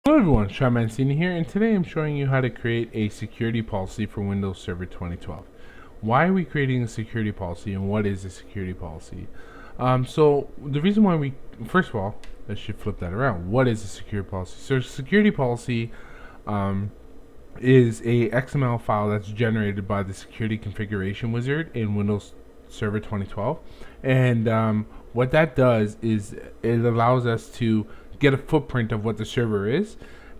Hello everyone, Sean Mancini here, and today I'm showing you how to create a security policy for Windows Server 2012. Why are we creating a security policy, and what is a security policy? So the reason why first of all, I should flip that around. What is a security policy? So a security policy is a XML file that's generated by the security configuration wizard in Windows Server 2012, and what that does is it allows us to get a footprint of what the server is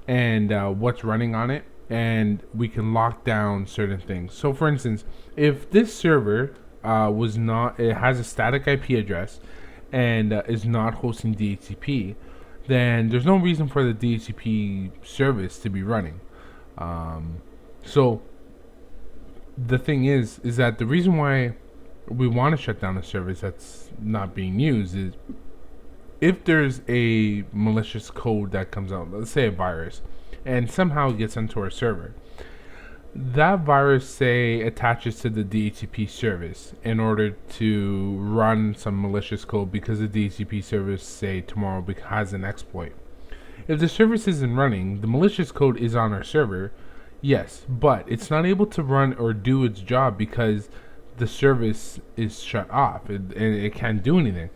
and what's running on it, and we can lock down certain things. So for instance, if this server it has a static IP address and is not hosting DHCP, then there's no reason for the DHCP service to be running. So the thing is that the reason why we want to shut down a service that's not being used is if there's a malicious code that comes out, let's say a virus, and somehow gets into our server, that virus, say, attaches to the DHCP service in order to run some malicious code because the DHCP service, say, tomorrow has an exploit. If the service isn't running, the malicious code is on our server, yes, but it's not able to run or do its job because the service is shut off and it can't do anything.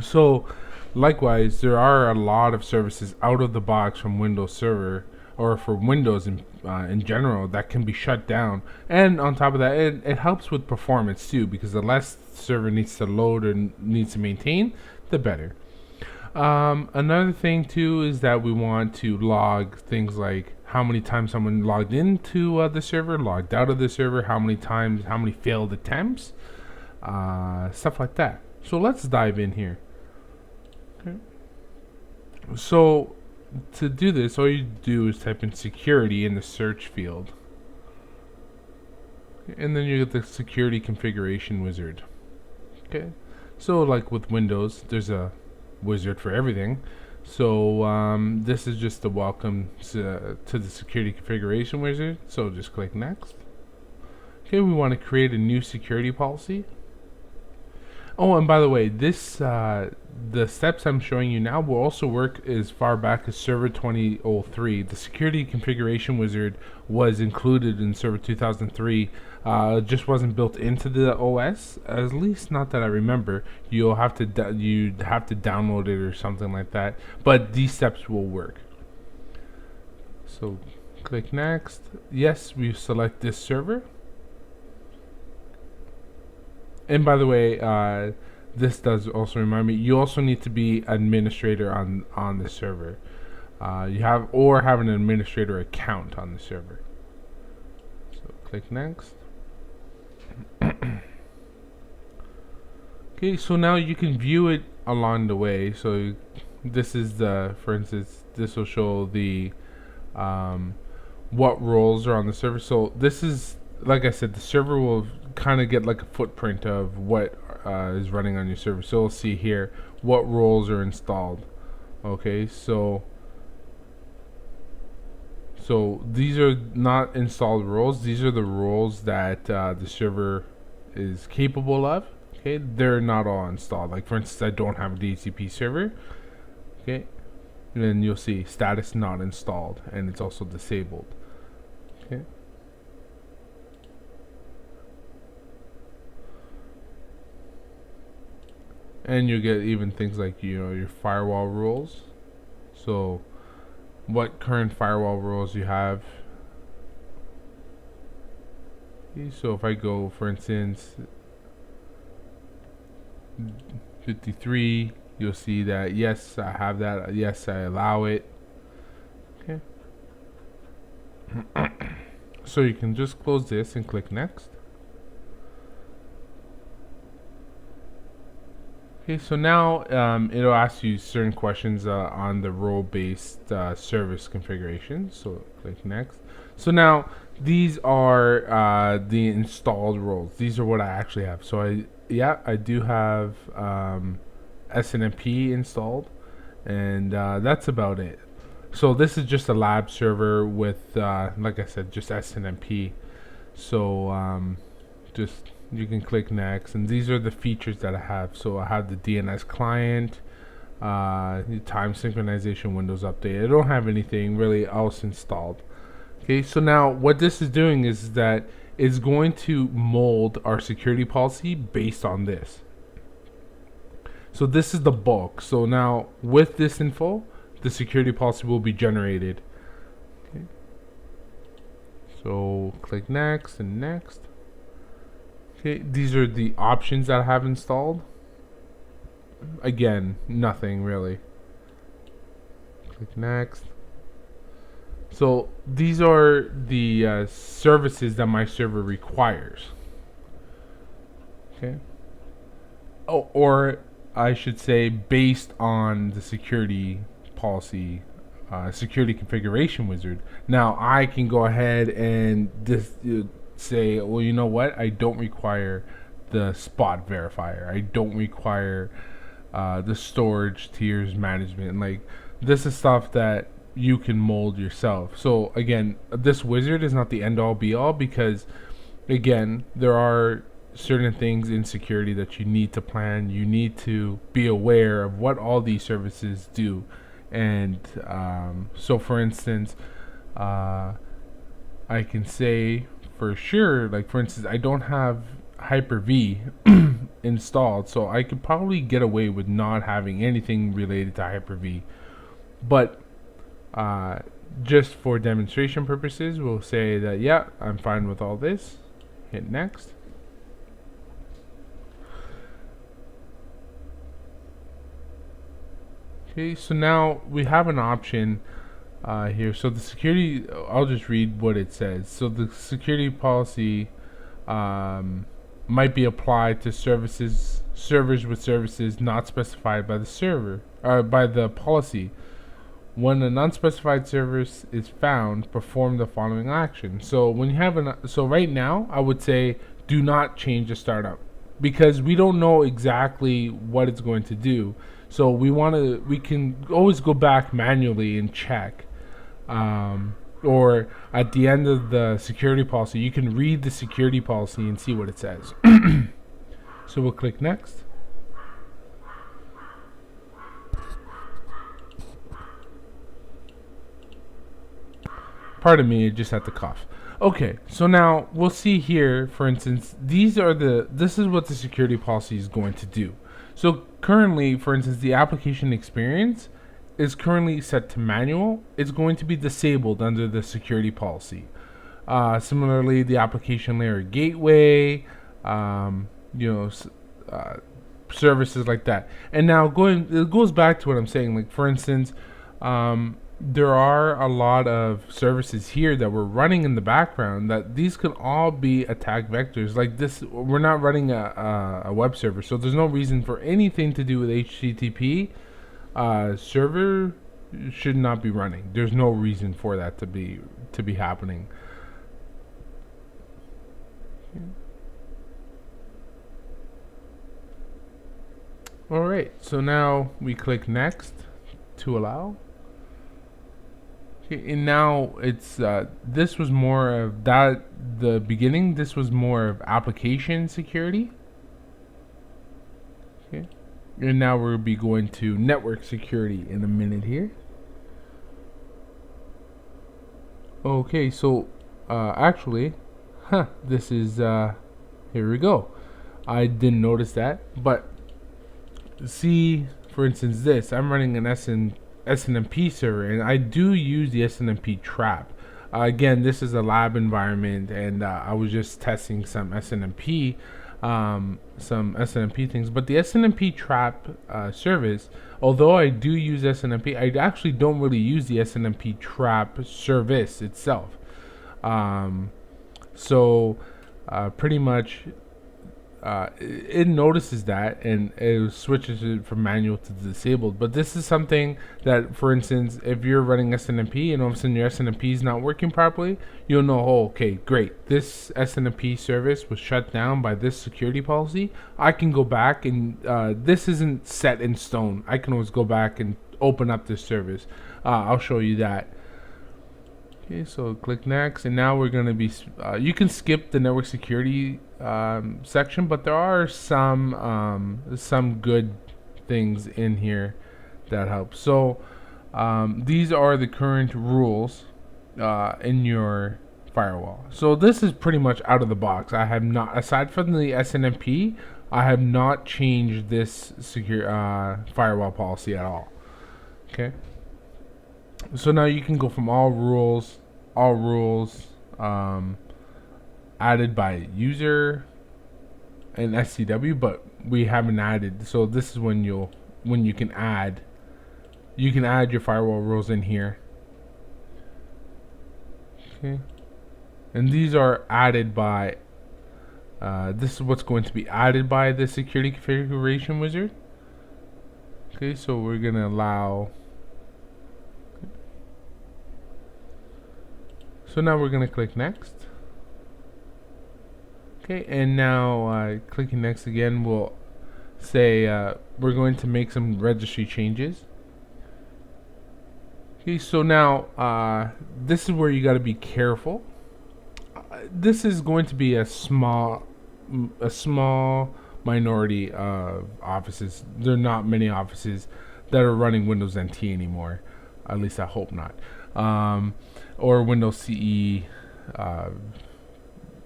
So likewise, there are a lot of services out of the box from Windows Server or for Windows in general that can be shut down. And on top of that, it helps with performance too, because the less the server needs to load or needs to maintain, the better. Another thing too is that we want to log things like how many times someone logged into the server, logged out of the server, how many times, how many failed attempts, stuff like that. So let's dive in here. Okay. So to do this, all you do is type in security in the search field, and then you get the security configuration wizard. Okay, so like with Windows, there's a wizard for everything. So this is just the welcome to the security configuration wizard. So just click next. Okay, we want to create a new security policy. Oh, and by the way, this the steps I'm showing you now will also work as far back as Server 2003. The security configuration wizard was included in Server 2003. Just wasn't built into the OS, at least not that I remember. You'd have to download it or something like that. But these steps will work. So click next. Yes, we select this server. And by the way, this does also remind me, you also need to be administrator on the server. Have an administrator account on the server. So click next. Okay, so now you can view it along the way. So this is for instance, this will show the what roles are on the server. So this is, like I said, the server will kind of get like a footprint of what is running on your server. So we'll see here what roles are installed. Okay, so these are not installed roles. These are the roles that the server is capable of. Okay, they're not all installed. Like for instance, I don't have a DHCP server. Okay, and then you'll see status not installed, and it's also disabled. Okay. And you get even things like, your firewall rules. So what current firewall rules you have. Okay, so if I go, for instance, 53, you'll see that yes, I have that. Yes, I allow it. Okay. So you can just close this and click next. Okay, so now it'll ask you certain questions on the role-based service configuration. So click next. So now these are the installed roles. These are what I actually have. So I do have SNMP installed, and that's about it. So this is just a lab server with, like I said, just SNMP. So you can click next, and these are the features that I have. So I have the DNS client, time synchronization, Windows Update. I don't have anything really else installed. Okay, so now what this is doing is that it's going to mold our security policy based on this. So this is the bulk. So now with this info, the security policy will be generated. Okay. So click next and next. Okay, these are the options that I have installed. Again, nothing really. Click next. So these are the services that my server requires. Okay. Oh, or I should say based on the security policy, security configuration wizard. Now I can go ahead and say, well, you know what? I don't require the spot verifier. I don't require the storage tiers management. Like, this is stuff that you can mold yourself. So again, this wizard is not the end all be all, because again, there are certain things in security that you need to plan. You need to be aware of what all these services do. And so for instance, I can say for sure, like for instance, I don't have Hyper-V installed, so I could probably get away with not having anything related to Hyper-V. But just for demonstration purposes, we'll say that, yeah, I'm fine with all this. Hit next. Okay, so now we have an option here. So the security, I'll just read what it says. So the security policy might be applied to servers with services not specified by the server by the policy. When an unspecified service is found, perform the following action. So when you have so right now, I would say do not change the startup, because we don't know exactly what it's going to do. So we can always go back manually and check. Or at the end of the security policy, you can read the security policy and see what it says. So we'll click next. Pardon me, I just had to cough. Okay, so now we'll see here, for instance, this is what the security policy is going to do. So currently, for instance, the application experience is currently set to manual. It's going to be disabled under the security policy. Similarly, the application layer gateway, services like that. And now it goes back to what I'm saying. Like for instance, there are a lot of services here that we're running in the background that these could all be attack vectors. Like this, we're not running a web server, so there's no reason for anything to do with HTTP. Server should not be running. There's no reason for that to be happening. All right, so now we click next to allow. Okay, and now it's this was more of that the beginning. This was more of application security. Okay, and now we'll be going to network security in a minute here. Okay, so actually, this is here we go. I didn't notice that, but see, for instance, this I'm running an SNMP server, and I do use the SNMP trap. Again, this is a lab environment, and I was just testing some SNMP things. But the SNMP trap service, although I do use SNMP, I actually don't really use the SNMP trap service itself. So pretty much it notices that, and it switches it from manual to disabled. But this is something that, for instance, if you're running SNMP and all of a sudden your SNMP is not working properly, you'll know, oh, okay, great, this SNMP service was shut down by this security policy. I can go back and this isn't set in stone. I can always go back and open up this service. I'll show you that. Okay, so click next, and now we're going to be you can skip the network security section, but there are some good things in here that helps. So these are the current rules in your firewall. So this is pretty much out of the box. I have not, aside from the SNMP, I have not changed this secure firewall policy at all. Okay. So now you can go from all rules, added by user and SCW, but we haven't added. So this is when you can add your firewall rules in here. Okay. And these are added by this is what's going to be added by the security configuration wizard. Okay, so we're gonna allow. So now we're gonna click next. Okay, and now clicking next again will say we're going to make some registry changes. Okay, so now this is where you got to be careful. This is going to be a small minority of offices. There are not many offices that are running Windows NT anymore. At least I hope not. Or Windows CE,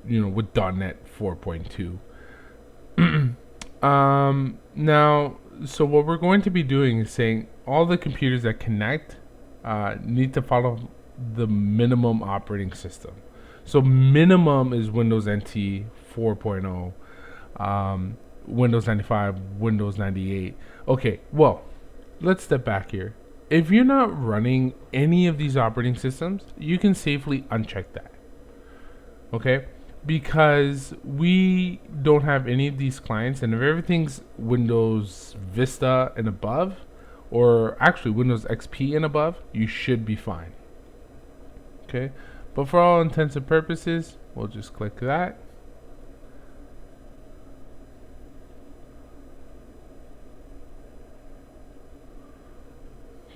with .NET 4.2. Now, so what we're going to be doing is saying all the computers that connect need to follow the minimum operating system. So minimum is Windows NT 4.0, Windows 95, Windows 98. Okay, well, let's step back here. If you're not running any of these operating systems, you can safely uncheck that. Okay? Because we don't have any of these clients, and if everything's Windows Vista and above, or actually Windows XP and above, you should be fine. Okay? But for all intents and purposes, we'll just click that.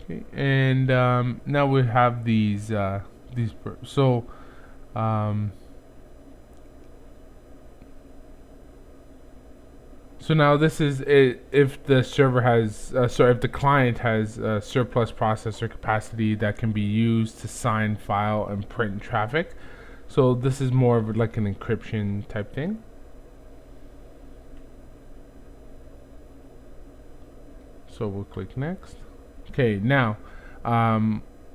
Okay, and now we have these. So now this is it, if the server has, if the client has surplus processor capacity that can be used to sign, file, and print traffic. So this is more of like an encryption type thing. So we'll click next. Okay, now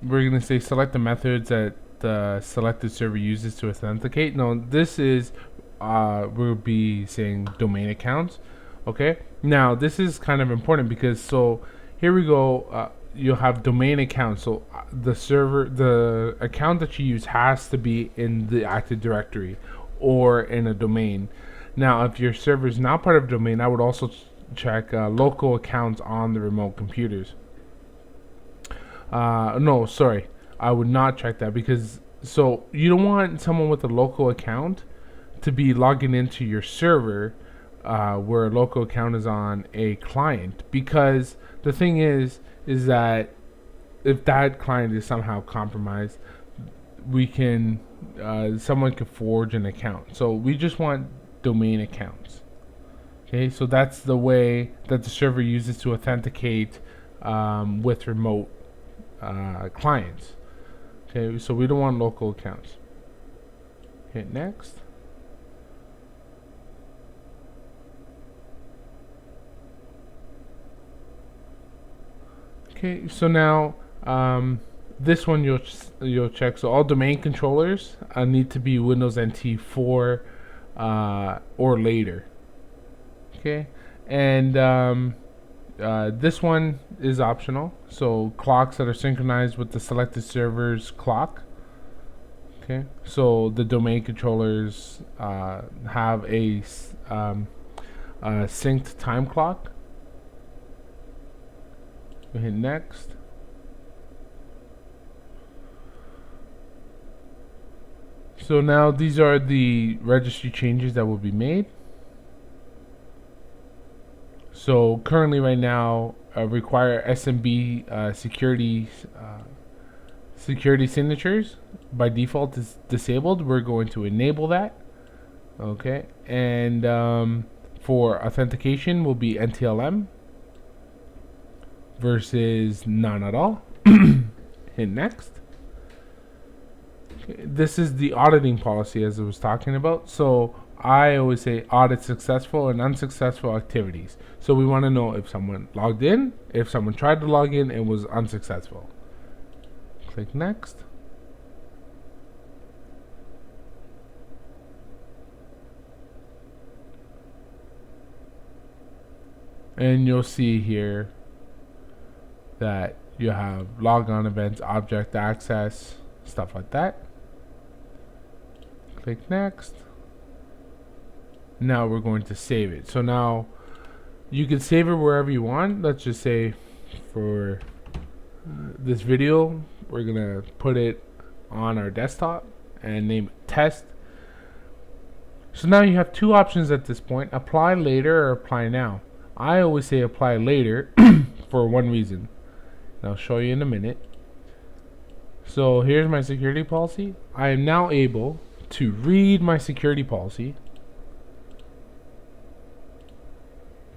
we're gonna say select the methods that the selected server uses to authenticate. Now this is we'll be saying domain accounts. Okay, now this is kind of important because so here we go. You'll have domain accounts. So the account that you use has to be in the Active Directory or in a domain. Now, if your server is not part of a domain, I would also check local accounts on the remote computers. No, sorry, I would not check that because so you don't want someone with a local account to be logging into your server where a local account is on a client, because the thing is that if that client is somehow compromised, we can someone could forge an account. So we just want domain accounts. Okay, so that's the way that the server uses to authenticate with remote clients. Okay, so we don't want local accounts. Hit next. Okay, so now this one you'll check. So all domain controllers need to be Windows NT 4 or later. Okay, and this one is optional. So clocks that are synchronized with the selected server's clock. Okay, so the domain controllers have a synced time clock. We hit next. So now these are the registry changes that will be made. So currently right now require SMB security signatures. By default is disabled. We're going to enable that. Okay, and for authentication will be NTLM. versus none at all. Hit next. Okay, this is the auditing policy as I was talking about. So I always say audit successful and unsuccessful activities. So we want to know if someone logged in, if someone tried to log in and was unsuccessful. Click next. And you'll see here that you have logon events, object access, stuff like that. Click next. Now we're going to save it. So now you can save it wherever you want. Let's just say for this video, we're gonna put it on our desktop and name it test. So now you have two options at this point: apply later or apply now. I always say apply later for one reason. And I'll show you in a minute. So here's my security policy. I am now able to read my security policy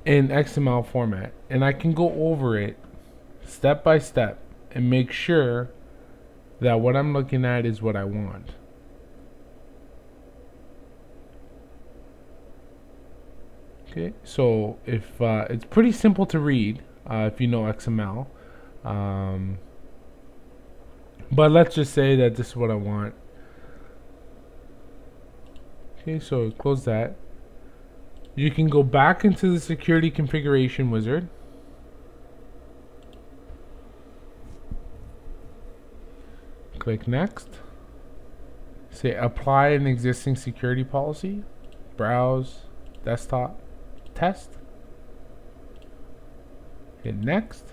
in XML format, and I can go over it step by step and make sure that what I'm looking at is what I want. Okay, so if it's pretty simple to read if you know XML, but let's just say that this is what I want. Okay, so close that. You can go back into the security configuration wizard. Click next. Say apply an existing security policy. Browse, desktop, test. Hit next.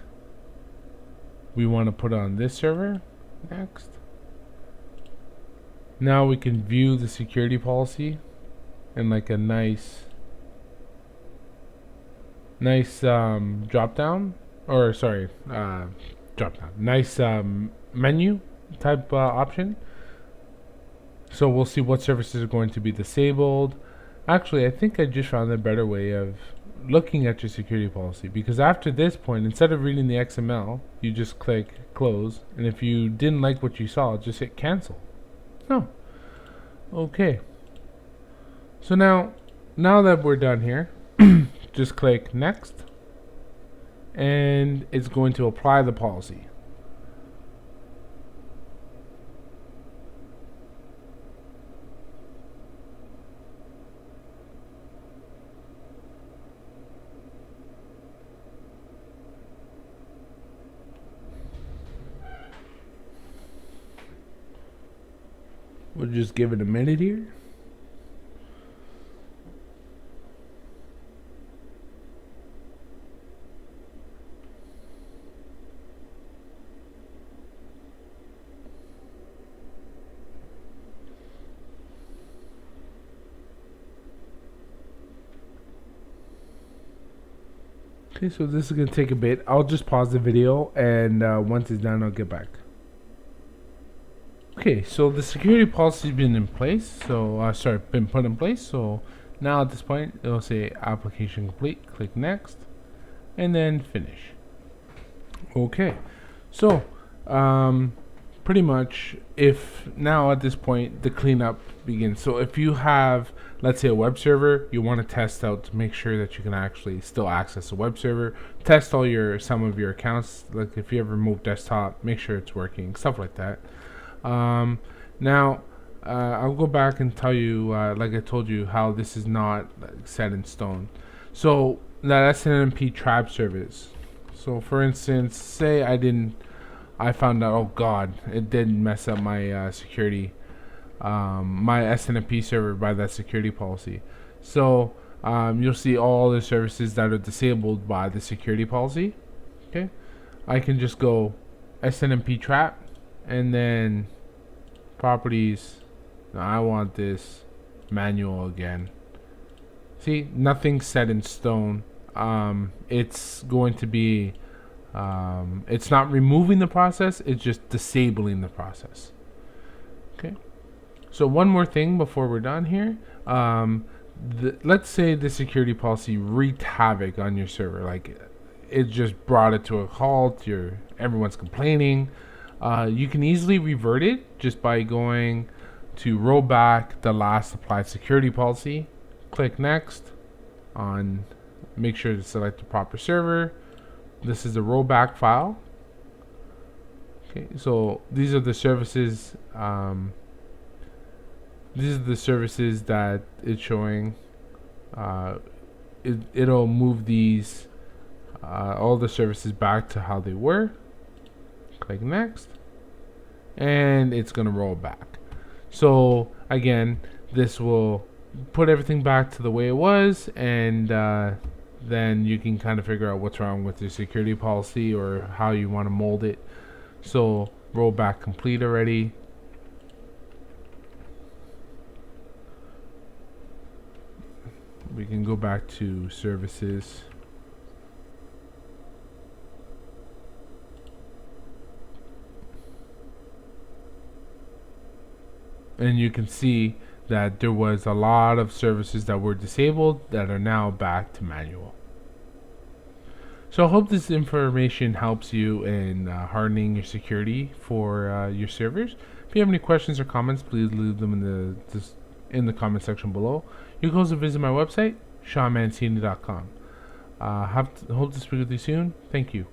We want to put it on this server. Next. Now we can view the security policy in like a nice drop down, or sorry, drop down, nice menu type option. So we'll see what services are going to be disabled. Actually, I think I just found a better way of looking at your security policy, because after this point, instead of reading the XML, you just click close, and if you didn't like what you saw, just hit cancel. Oh, okay. So now that we're done here, just click next, and it's going to apply the policy. We'll just give it a minute here. Okay, so this is going to take a bit. I'll just pause the video, and once it's done, I'll get back. Okay, so the security policy has been in place. So, been put in place. So now at this point, it'll say application complete. Click next, and then finish. Okay, so pretty much, if now at this point the cleanup begins. So if you have, let's say, a web server, you want to test out to make sure that you can actually still access a web server. Test some of your accounts. Like if you ever move desktop, make sure it's working. Stuff like that. Now, I'll go back and tell you, like I told you, how this is not set in stone. So that SNMP trap service. So for instance, say I found out, oh God, it did mess up my security, my SNMP server by that security policy. So you'll see all the services that are disabled by the security policy. Okay, I can just go SNMP trap, and then properties. I want this manual again. See, nothing's set in stone. It's going to be, it's not removing the process, it's just disabling the process. Okay, so one more thing before we're done here. Let's say the security policy wreaked havoc on your server. Like it just brought it to a halt. Everyone's complaining. You can easily revert it just by going to roll back the last applied security policy. Click next on, make sure to select the proper server. This is a rollback file. Okay, so these are the services. These are the services that it's showing. It'll move these all the services back to how they were. Click next, and it's gonna roll back. So again, this will put everything back to the way it was, and then you can kind of figure out what's wrong with your security policy or how you want to mold it. So rollback complete already. We can go back to services. And you can see that there was a lot of services that were disabled that are now back to manual. So I hope this information helps you in hardening your security for your servers. If you have any questions or comments, please leave them in the comment section below. You can also visit my website, SeanMancini.com. Hope to speak with you soon. Thank you.